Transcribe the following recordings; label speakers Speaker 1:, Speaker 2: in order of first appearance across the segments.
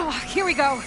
Speaker 1: Oh, here we go.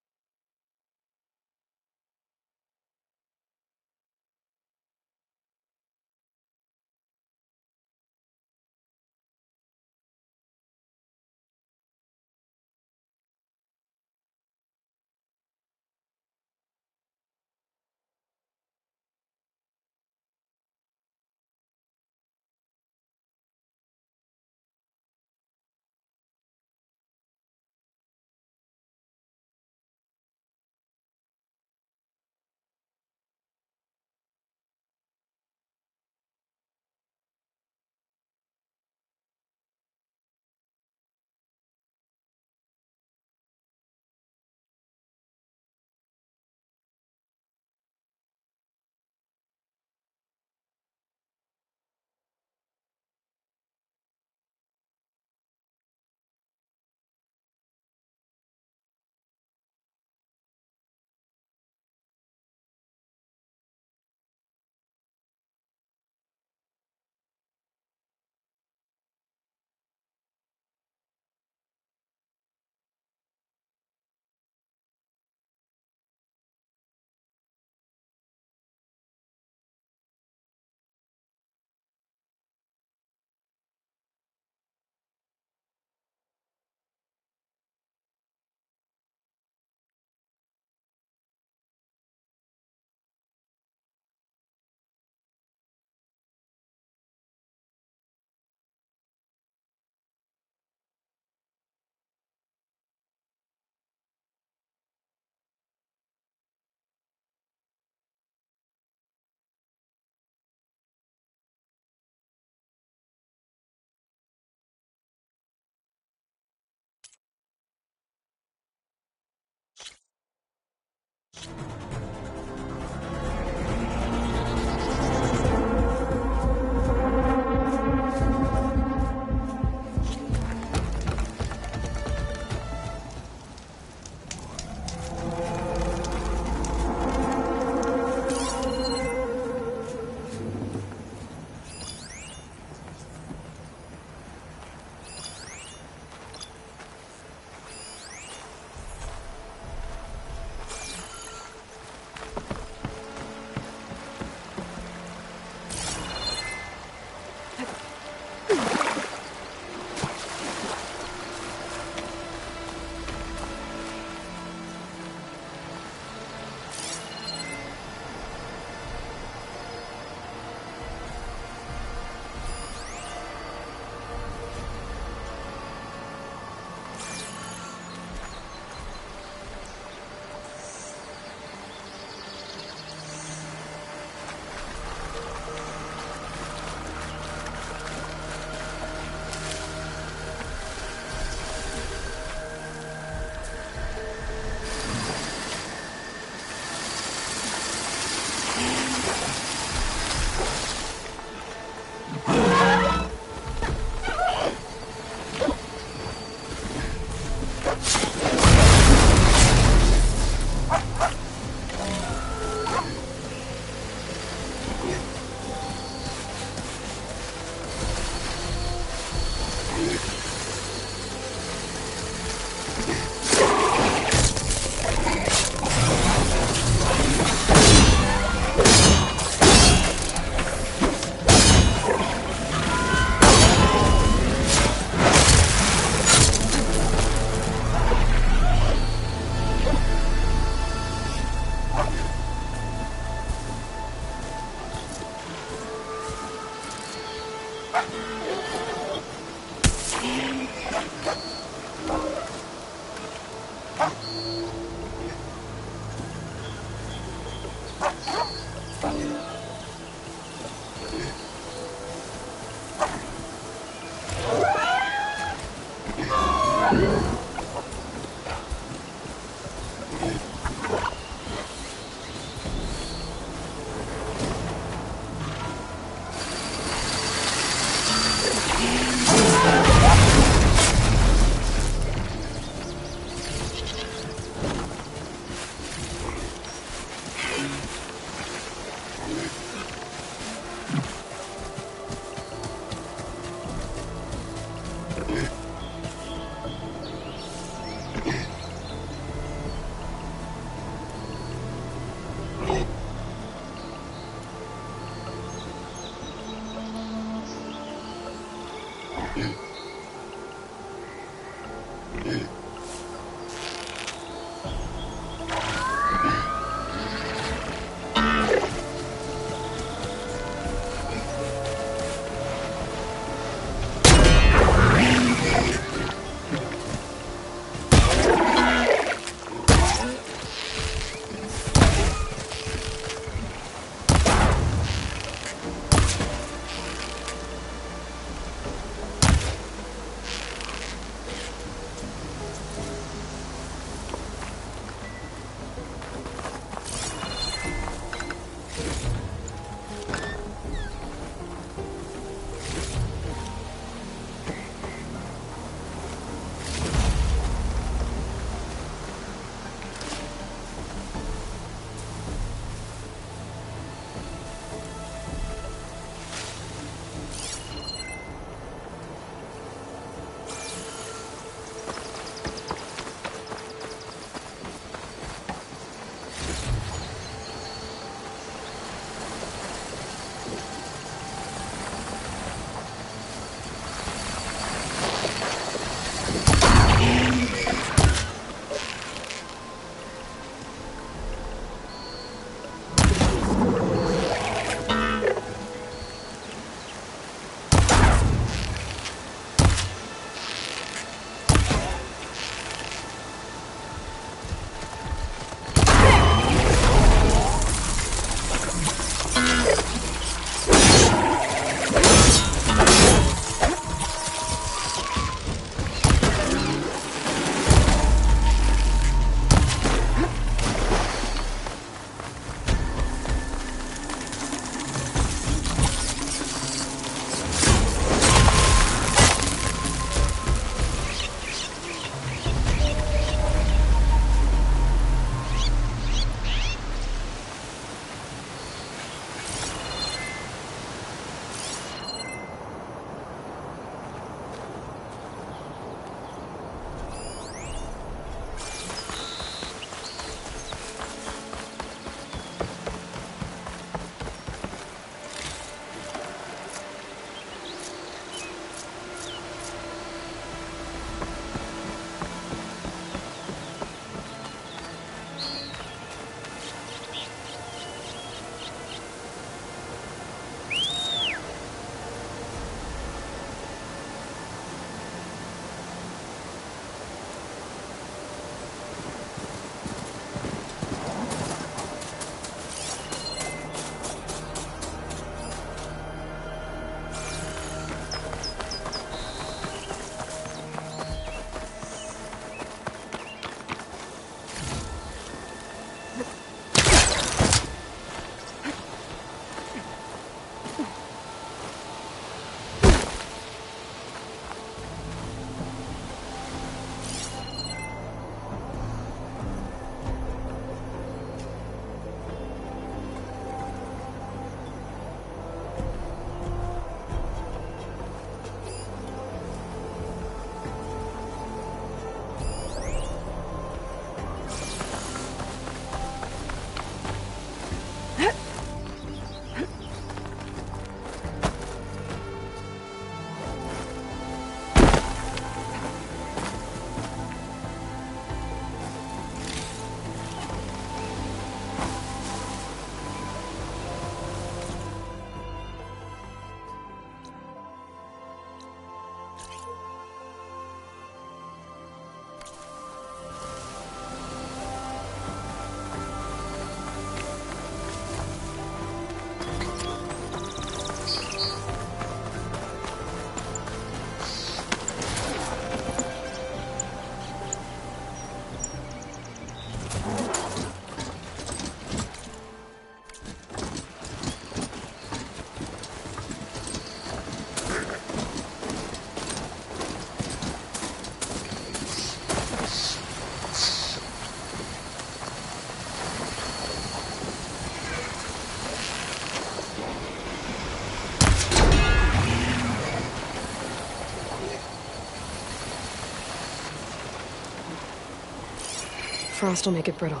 Speaker 1: Frost will make it brittle.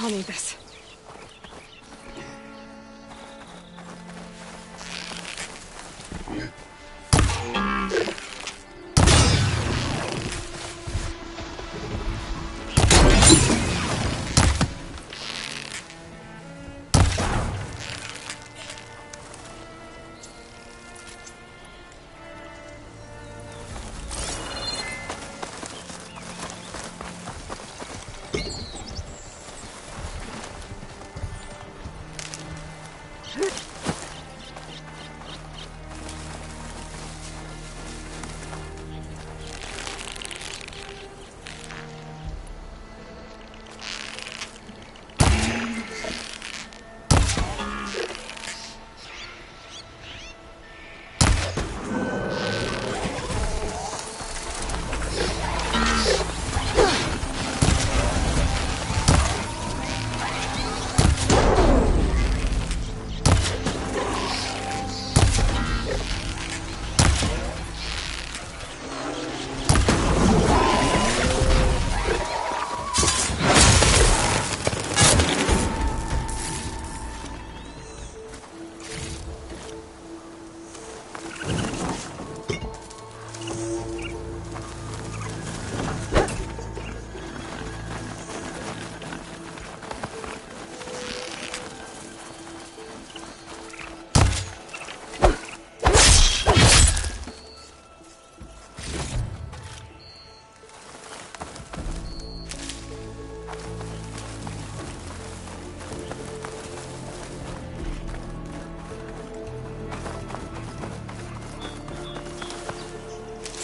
Speaker 1: I'll need this.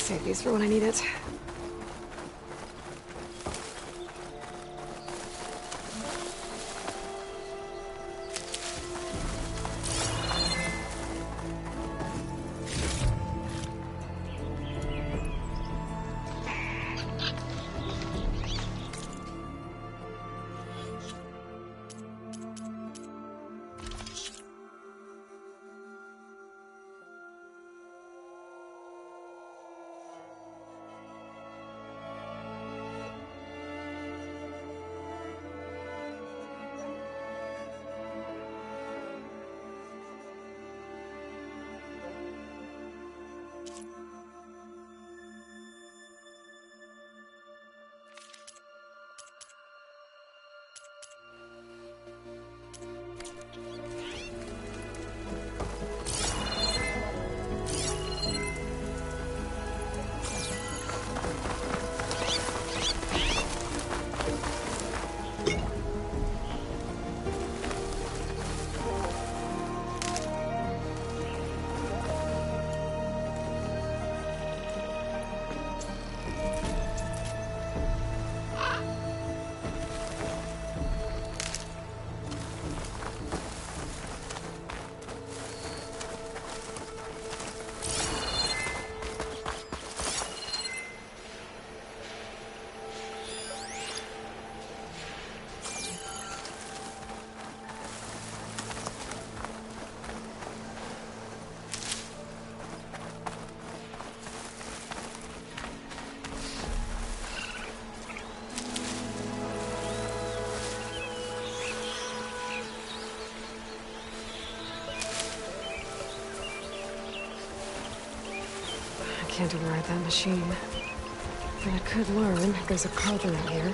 Speaker 1: Save these for when I need it. Can't override that machine. But I could learn. There's a cauldron out here.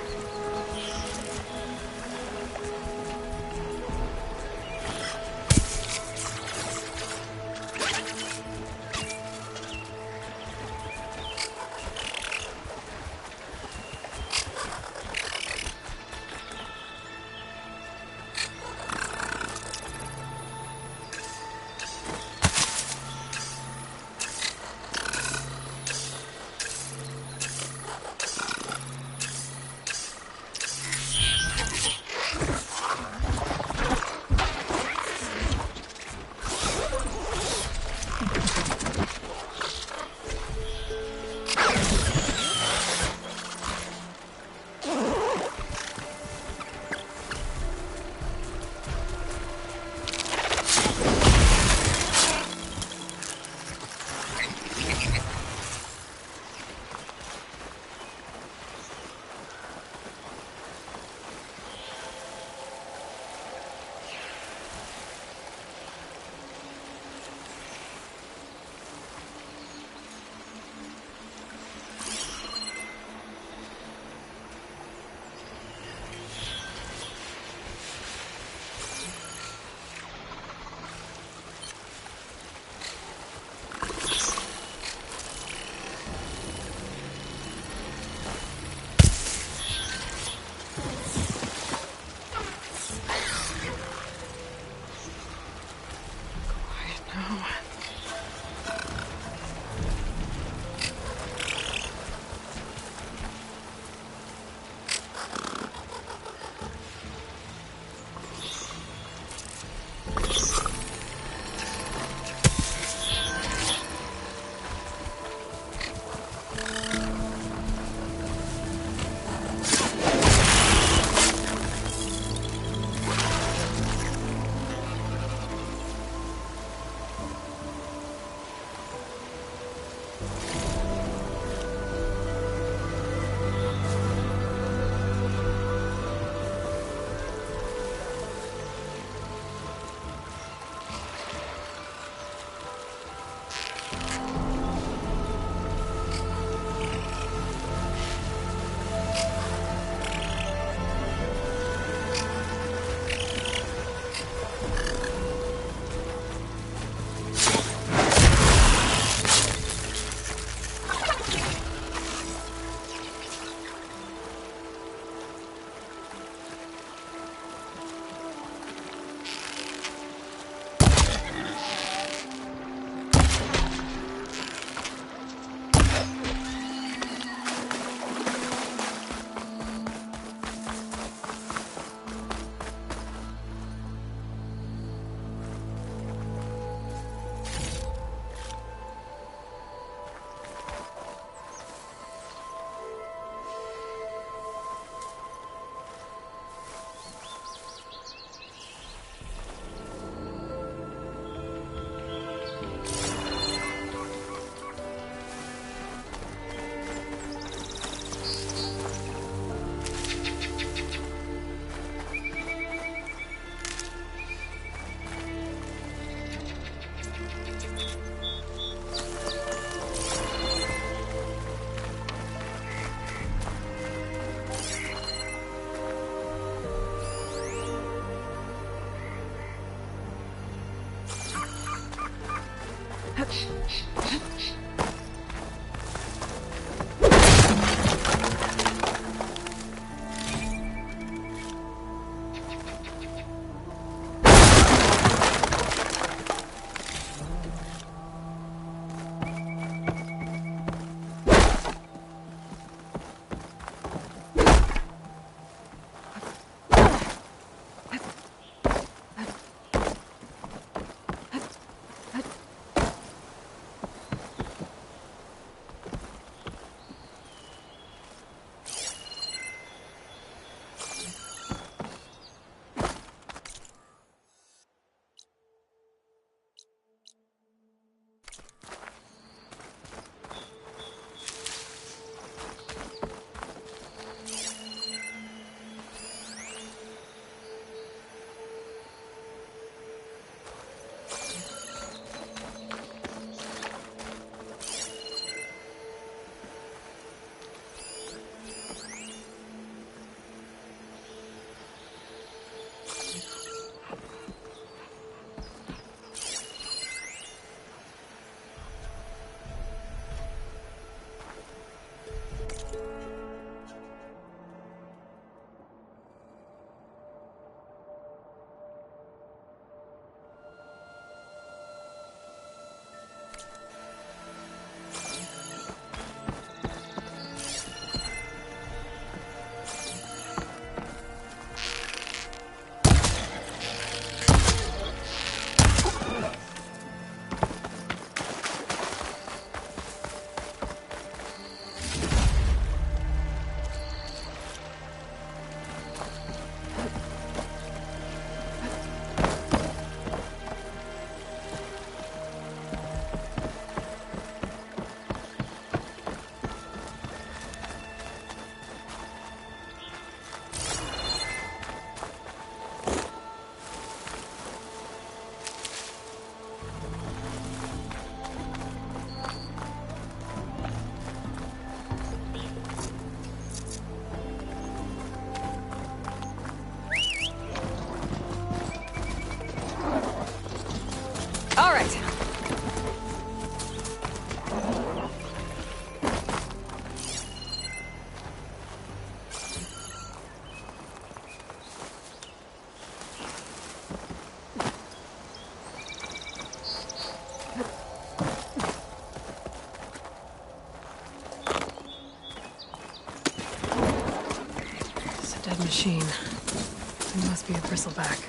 Speaker 1: machine. It must be a bristleback.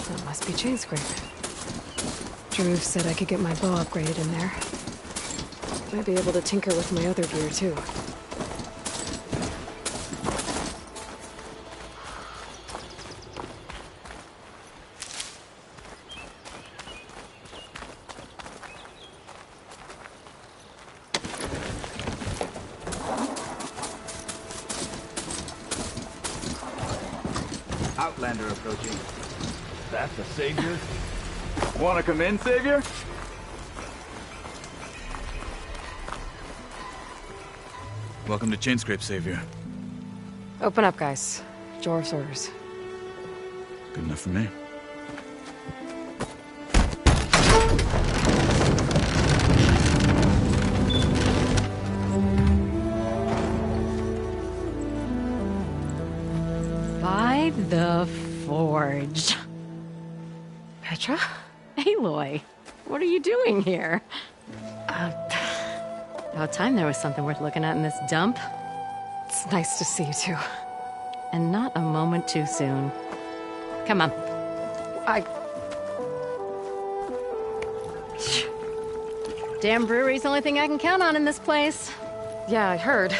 Speaker 1: That must be chain scrape. Drew said I could get my bow upgraded in there. Might be able to tinker with my other gear, too.
Speaker 2: Outlander approaching. That's the Savior? Wanna come in, Savior?
Speaker 3: Welcome to Chainscrape, Savior.
Speaker 1: Open up, guys. Jorv's orders.
Speaker 3: Good enough for me.
Speaker 4: By the Forge.
Speaker 1: Petra?
Speaker 4: Aloy, what are you doing here? About time there was something worth looking at in this dump.
Speaker 1: It's nice to see you, too.
Speaker 4: And not a moment too soon. Come on. Damn brewery's the only thing I can count on in this place.
Speaker 1: Yeah, I heard.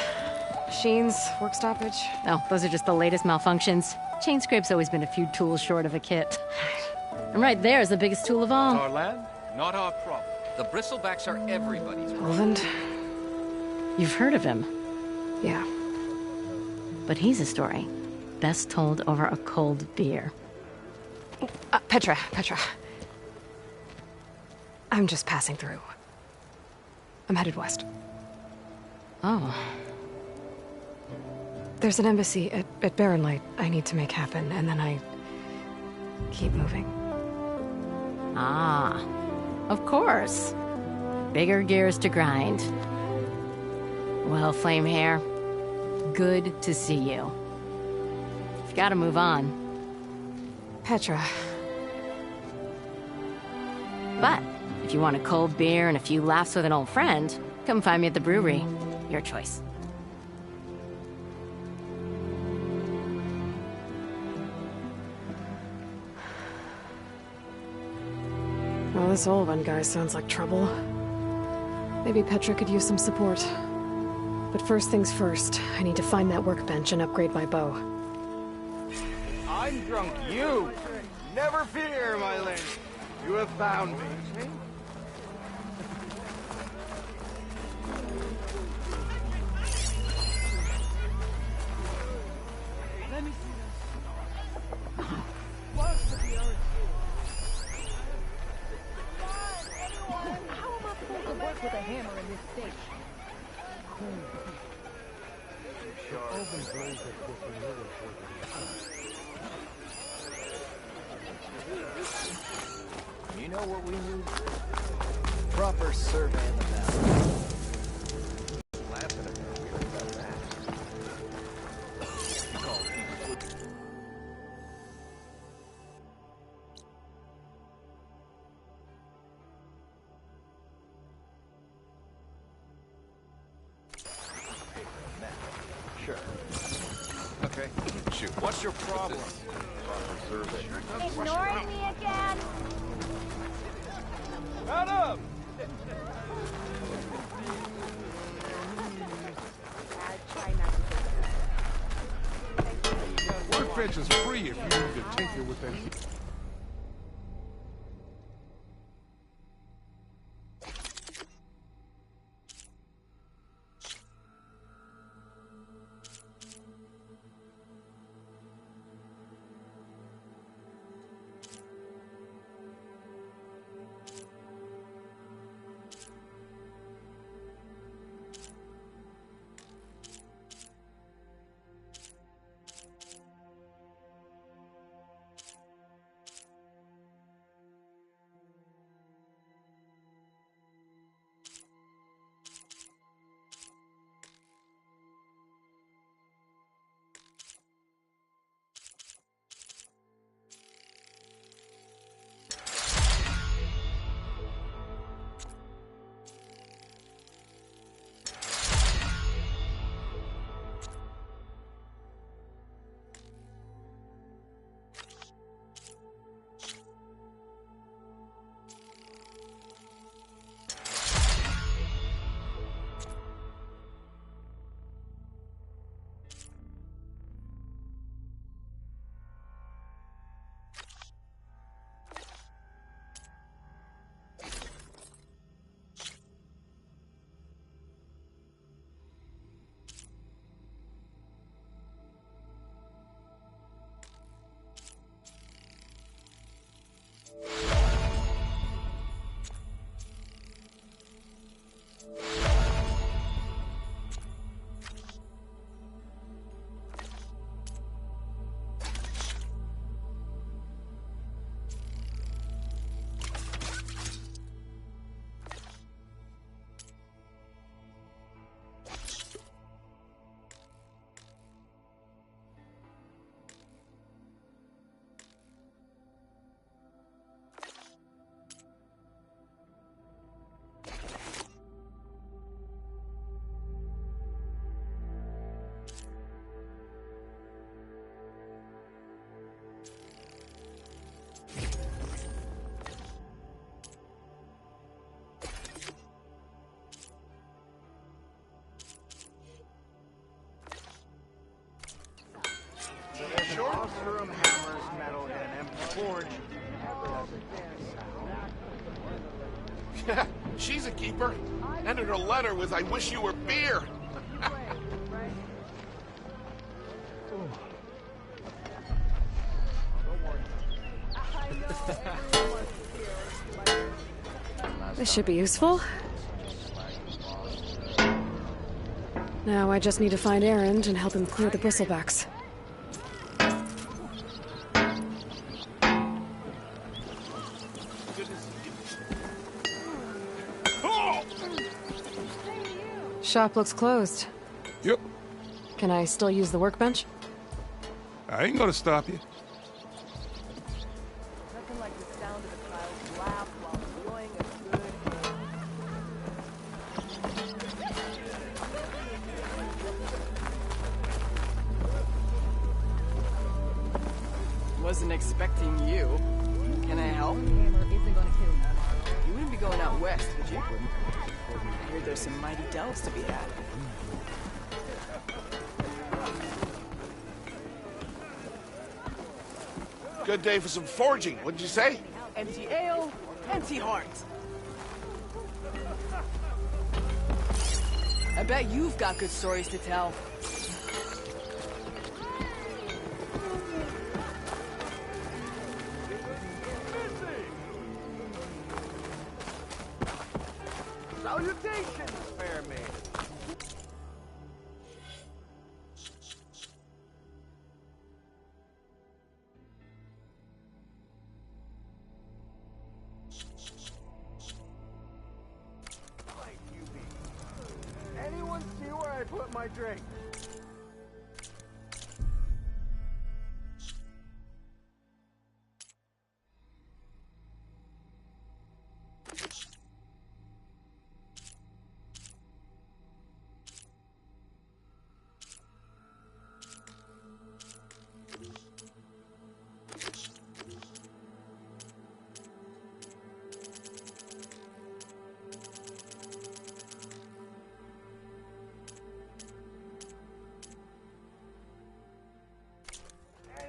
Speaker 1: Machines, work stoppage.
Speaker 4: Oh, those are just the latest malfunctions. Chainscrape's always been a few tools short of a kit. And right there is the biggest tool of all.
Speaker 5: Our land, not our problem. The bristlebacks are everybody's problem.
Speaker 1: Roland?
Speaker 4: You've heard of him,
Speaker 1: Yeah.
Speaker 4: but he's a story best told over a cold beer.
Speaker 1: Petra. I'm just passing through. I'm headed west.
Speaker 4: Oh,
Speaker 1: There's an embassy at Barren Light I need to make happen, and then I keep moving.
Speaker 4: ah, of course. Bigger gears to grind. Well, Flamehair, good to see you. You've got to move on.
Speaker 1: Petra.
Speaker 4: But if you want a cold beer and a few laughs with an old friend, come find me at the brewery. Your choice.
Speaker 1: Well, this old one guy sounds like trouble. Maybe Petra could use some support. But first things first, I need to find that workbench and upgrade my bow.
Speaker 2: I'm drunk, you! Never fear, my lady. You have found me.
Speaker 6: With a hammer in this state.
Speaker 5: You know what we need? Proper survey of the valley. Laughing at me about that. Sure. Okay. Shoot. What's your problem? Proper survey.
Speaker 6: Ignoring me again?
Speaker 2: Adam!
Speaker 7: Workbench is free if you need to tinker with that. Yeah, she's a keeper. And her letter was, "I wish you were beer."
Speaker 1: This should be useful. Now I just need to find Erend and help him clear the bristlebacks. Shop looks closed.
Speaker 7: Yep.
Speaker 1: Can I still use the workbench?
Speaker 7: I ain't gonna stop you.
Speaker 6: Nothing like the sound of a child's laugh while enjoying a good
Speaker 8: ham. Wasn't expecting you. Can I help?
Speaker 6: hammer isn't gonna kill you.
Speaker 8: You wouldn't be going out west, would you? I hear there's some mighty delves to be had.
Speaker 7: Good day for some forging, wouldn't you say?
Speaker 8: Empty ale, empty heart. I bet you've got good stories to tell.
Speaker 5: Salutations, fair maiden. Anyone see where I put my drink?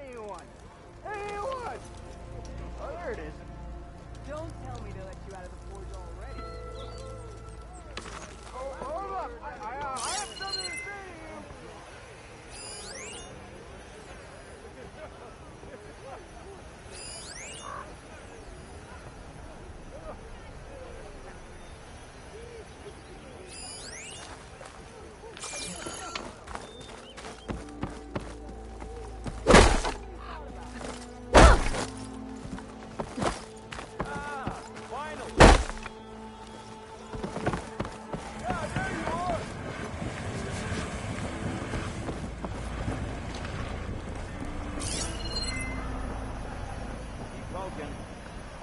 Speaker 5: Anyone? Oh, there it is.
Speaker 8: Don't tell me they let you out of the forge already.
Speaker 5: Oh, hold up. I have something to say to you.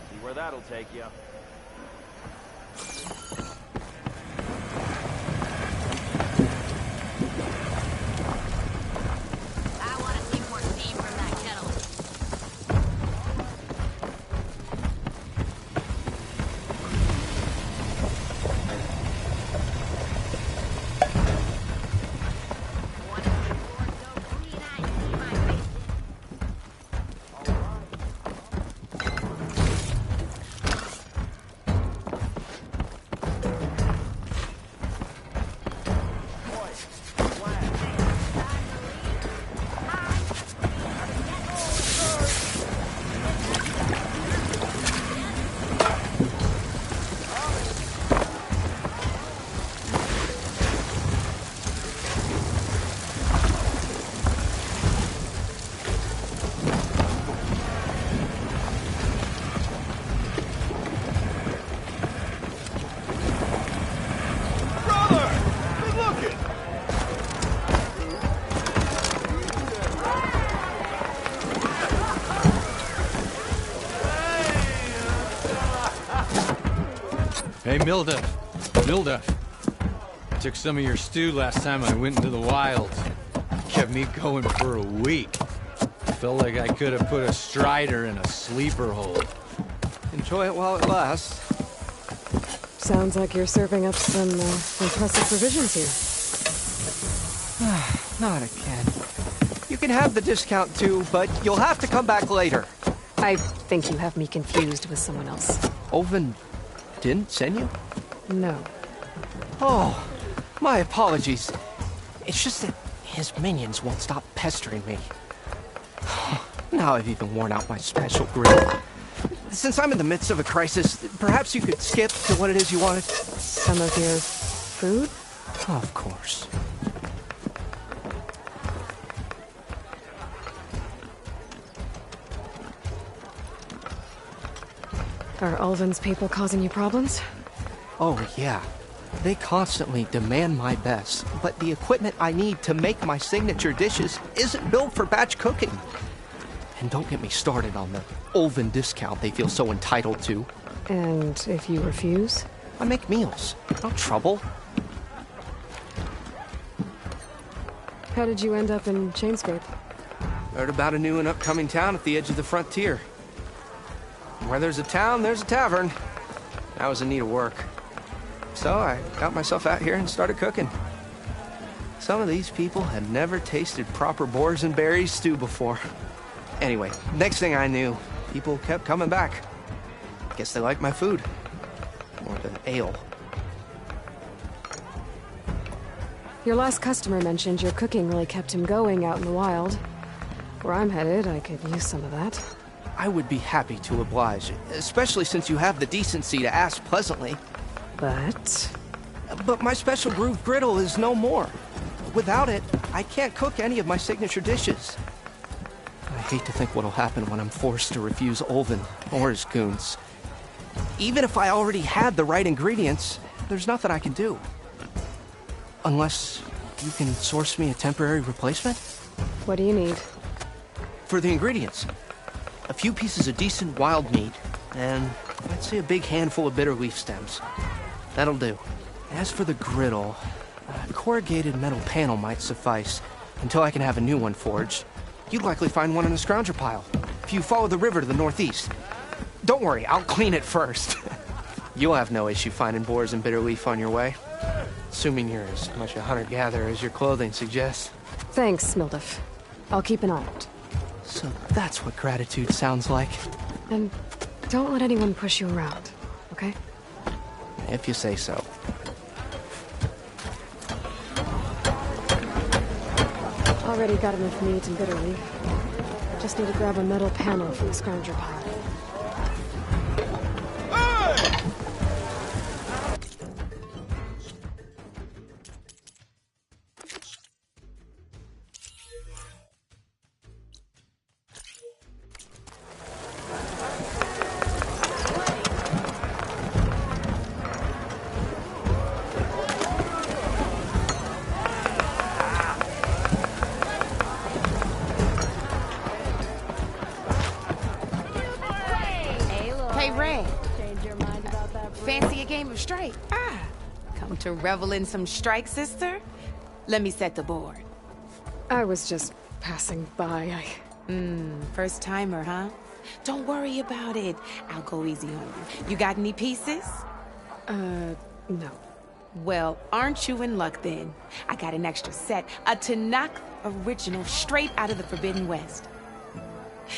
Speaker 2: See where that'll take you.
Speaker 4: I want to see more steam from that kettle. Want to see the floor so clean I see my face.
Speaker 9: Hey, Milda. I took some of your stew last time I went into the wild. Kept me going for a week. Felt like I could have put a strider in a sleeper hole.
Speaker 5: Enjoy it while it lasts.
Speaker 1: Sounds like you're serving up some impressive provisions here.
Speaker 5: Not again. You can have the discount too, but you'll have to come back later.
Speaker 1: I think you have me confused with someone else.
Speaker 5: Oven didn't send you?
Speaker 1: No.
Speaker 5: Oh, my apologies. It's just that his minions won't stop pestering me. Now I've even worn out my special grill. Since I'm in the midst of a crisis, perhaps you could skip to what it is you wanted?
Speaker 1: Some of your food?
Speaker 5: Of course.
Speaker 1: Are Ulvin's people causing you problems?
Speaker 5: Oh, yeah. They constantly demand my best, but the equipment I need to make my signature dishes isn't built for batch cooking. And don't get me started on the Ulvin discount they feel so entitled to.
Speaker 1: And if you refuse?
Speaker 5: I make meals. No trouble.
Speaker 1: How did you end up in Chainscape?
Speaker 5: Heard about a new and upcoming town at the edge of the frontier. Where there's a town, there's a tavern. I was in need of work. So I got myself out here and started cooking. Some of these people had never tasted proper boars and berries stew before. Anyway, next thing I knew, people kept coming back. Guess they liked my food. Or the ale.
Speaker 1: Your last customer mentioned your cooking really kept him going out in the wild. Where I'm headed, I could use some of that.
Speaker 5: I would be happy to oblige, especially since you have the decency to ask pleasantly.
Speaker 1: But
Speaker 5: my special groove griddle is no more. Without it, I can't cook any of my signature dishes. I hate to think what'll happen when I'm forced to refuse Ulvin or his goons. Even if I already had the right ingredients, there's nothing I can do. Unless you can source me a temporary replacement?
Speaker 1: what do you need?
Speaker 5: For the ingredients, a few pieces of decent wild meat, and I'd say a big handful of bitter leaf stems. That'll do. As for the griddle, a corrugated metal panel might suffice until I can have a new one forged. You'd likely find one in the scrounger pile, if you follow the river to the northeast. Don't worry, I'll clean it first. You'll have no issue finding boars and bitter leaf on your way. Assuming you're as much a hunter-gatherer as your clothing suggests.
Speaker 1: Thanks, Mildef. I'll keep an eye out.
Speaker 5: So that's what gratitude sounds like.
Speaker 1: And don't let anyone push you around, okay?
Speaker 5: If you say so.
Speaker 1: Already got enough meat and bitter leaf. Just need to grab a metal panel from the scrounger pile.
Speaker 10: To revel in some strike, sister? Let me set the board.
Speaker 1: I was just passing by.
Speaker 10: First timer, huh? Don't worry about it. I'll go easy on you. You got any pieces?
Speaker 1: No.
Speaker 10: Well, aren't you in luck then? I got an extra set, a Tanakh original straight out of the Forbidden West.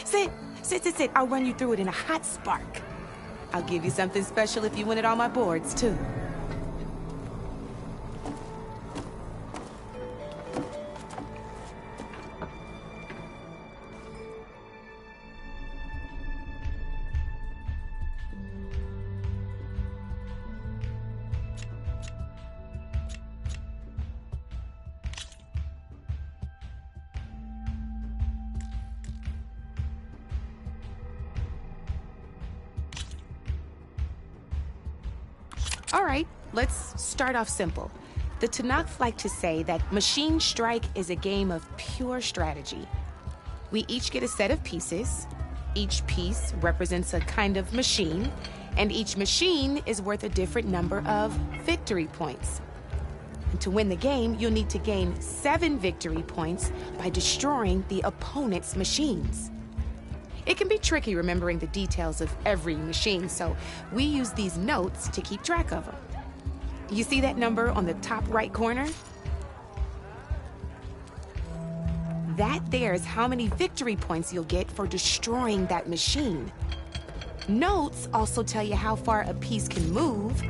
Speaker 10: Sit. I'll run you through it in a hot spark. I'll give you something special if you win it on my boards, too. All right, let's start off simple. The Tanakh like to say that Machine Strike is a game of pure strategy. We each get a set of pieces. Each piece represents a kind of machine, and each machine is worth a different number of victory points. And to win the game, you'll need to gain 7 victory points by destroying the opponent's machines. It can be tricky remembering the details of every machine, so we use these notes to keep track of them. You see that number on the top right corner? That there's how many victory points you'll get for destroying that machine. Notes also tell you how far a piece can move,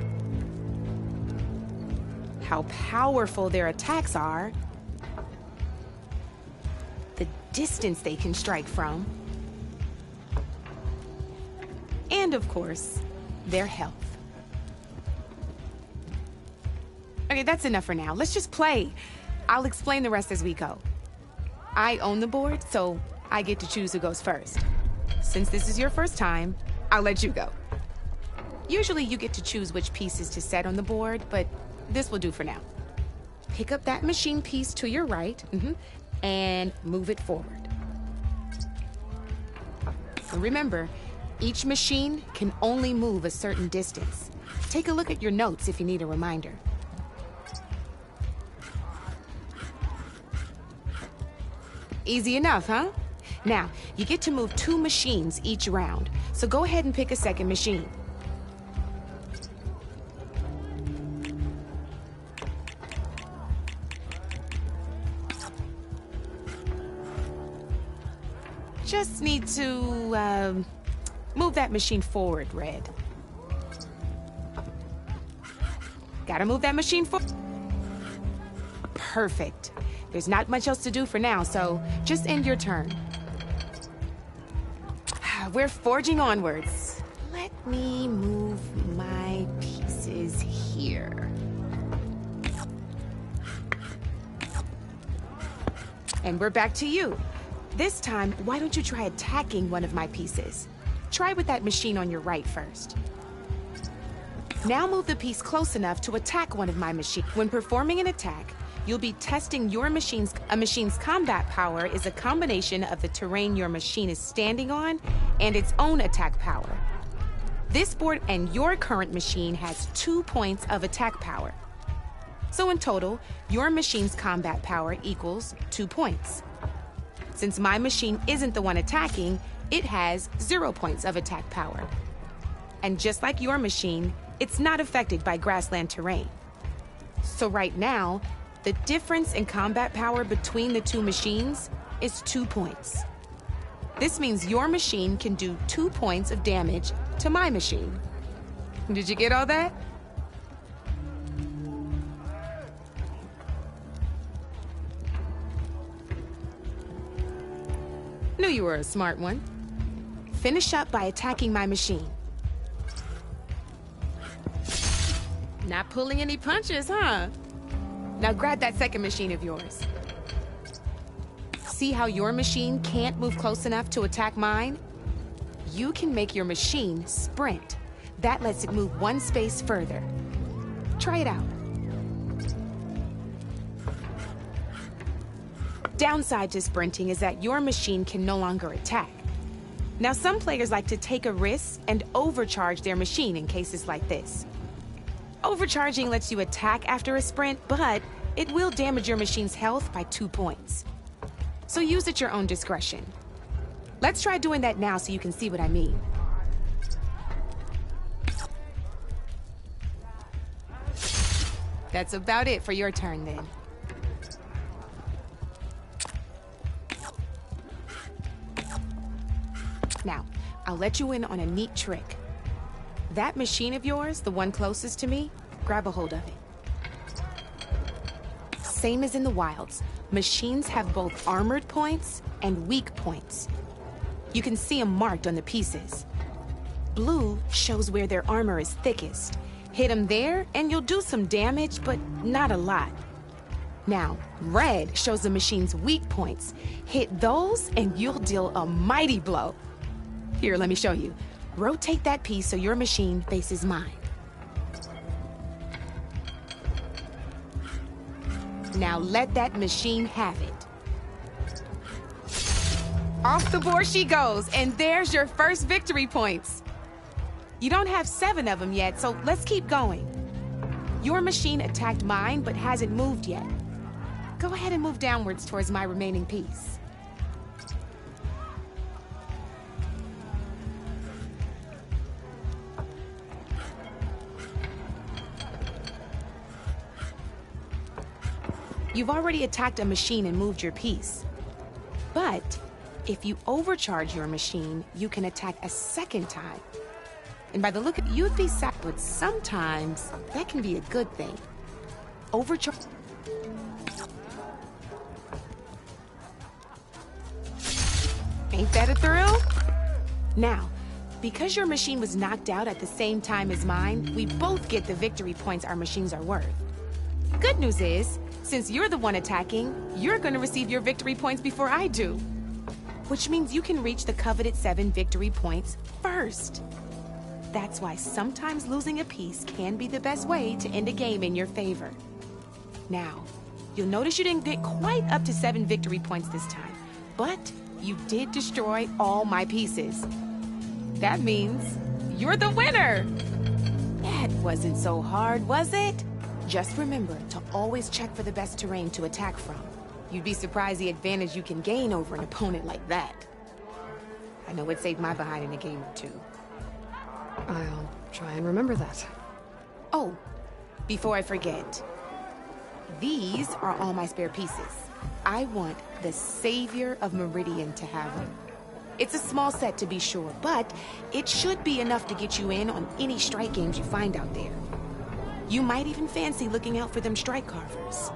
Speaker 10: how powerful their attacks are, the distance they can strike from, and of course, their health. Okay, that's enough for now. Let's just play. I'll explain the rest as we go. I own the board, so I get to choose who goes first. Since this is your first time, I'll let you go. Usually you get to choose which pieces to set on the board, but this will do for now. Pick up that machine piece to your right, and move it forward. Remember, each machine can only move a certain distance. Take a look at your notes if you need a reminder. Easy enough, huh? Now, you get to move 2 machines each round, so go ahead and pick a second machine. Just need to, move that machine forward, Red. Gotta move that machine forward. Perfect. There's not much else to do for now, so just end your turn. We're forging onwards. Let me move my pieces here. And we're back to you. This time, why don't you try attacking one of my pieces? Try with that machine on your right first. Now move the piece close enough to attack one of my machines. When performing an attack, you'll be testing your machine's... A machine's combat power is a combination of the terrain your machine is standing on and its own attack power. This board and your current machine has 2 points of attack power. So in total, your machine's combat power equals 2 points. Since my machine isn't the one attacking, it has 0 points of attack power. And just like your machine, it's not affected by grassland terrain. So right now, the difference in combat power between the 2 machines is 2 points. This means your machine can do 2 points of damage to my machine. Did you get all that? Knew you were a smart one. Finish up by attacking my machine. Not pulling any punches, huh? Now grab that second machine of yours. See how your machine can't move close enough to attack mine? You can make your machine sprint. That lets it move 1 space further. Try it out. Downside to sprinting is that your machine can no longer attack. Now, some players like to take a risk and overcharge their machine in cases like this. Overcharging lets you attack after a sprint, but it will damage your machine's health by 2 points. So use at your own discretion. Let's try doing that now so you can see what I mean. That's about it for your turn then. Now, I'll let you in on a neat trick. That machine of yours, the one closest to me, grab a hold of it. Same as in the wilds, machines have both armored points and weak points. You can see them marked on the pieces. Blue shows where their armor is thickest. Hit them there and you'll do some damage, but not a lot. Now, red shows the machine's weak points. Hit those and you'll deal a mighty blow. Here, let me show you. Rotate that piece so your machine faces mine. Now let that machine have it. Off the board she goes, and there's your first victory points. You don't have 7 of them yet, so let's keep going. Your machine attacked mine, but hasn't moved yet. Go ahead and move downwards towards my remaining piece. You've already attacked a machine and moved your piece. But if you overcharge your machine, you can attack a second time. And by the look of it, you'd be sad, but sometimes that can be a good thing. Overcharge. Ain't that a thrill? Now, because your machine was knocked out at the same time as mine, we both get the victory points our machines are worth. Good news is, since you're the one attacking, you're gonna receive your victory points before I do. Which means you can reach the coveted 7 victory points first. That's why sometimes losing a piece can be the best way to end a game in your favor. Now, you'll notice you didn't get quite up to 7 victory points this time, but you did destroy all my pieces. That means you're the winner! That wasn't so hard, was it? Just remember to always check for the best terrain to attack from. You'd be surprised the advantage you can gain over an opponent like that. I know it saved my behind in a game or two.
Speaker 1: I'll try and remember that.
Speaker 10: Oh, before I forget, these are all my spare pieces. I want the Savior of Meridian to have them. It's a small set to be sure, but it should be enough to get you in on any strike games you find out there. You might even fancy looking out for them strike carvers.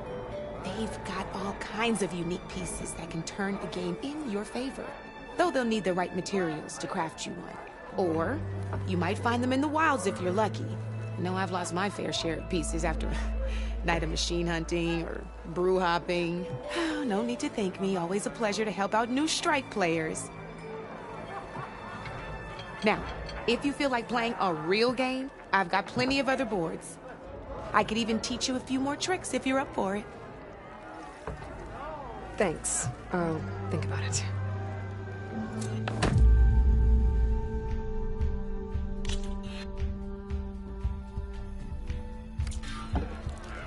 Speaker 10: They've got all kinds of unique pieces that can turn a game in your favor, though they'll need the right materials to craft you one. Or you might find them in the wilds if you're lucky. I know I've lost my fair share of pieces after a night of machine hunting or brew hopping. No need to thank me. Always a pleasure to help out new strike players. Now, if you feel like playing a real game, I've got plenty of other boards. I could even teach you a few more tricks if you're up for it.
Speaker 1: Thanks. I'll think about it.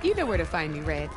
Speaker 10: You know where to find me, Red.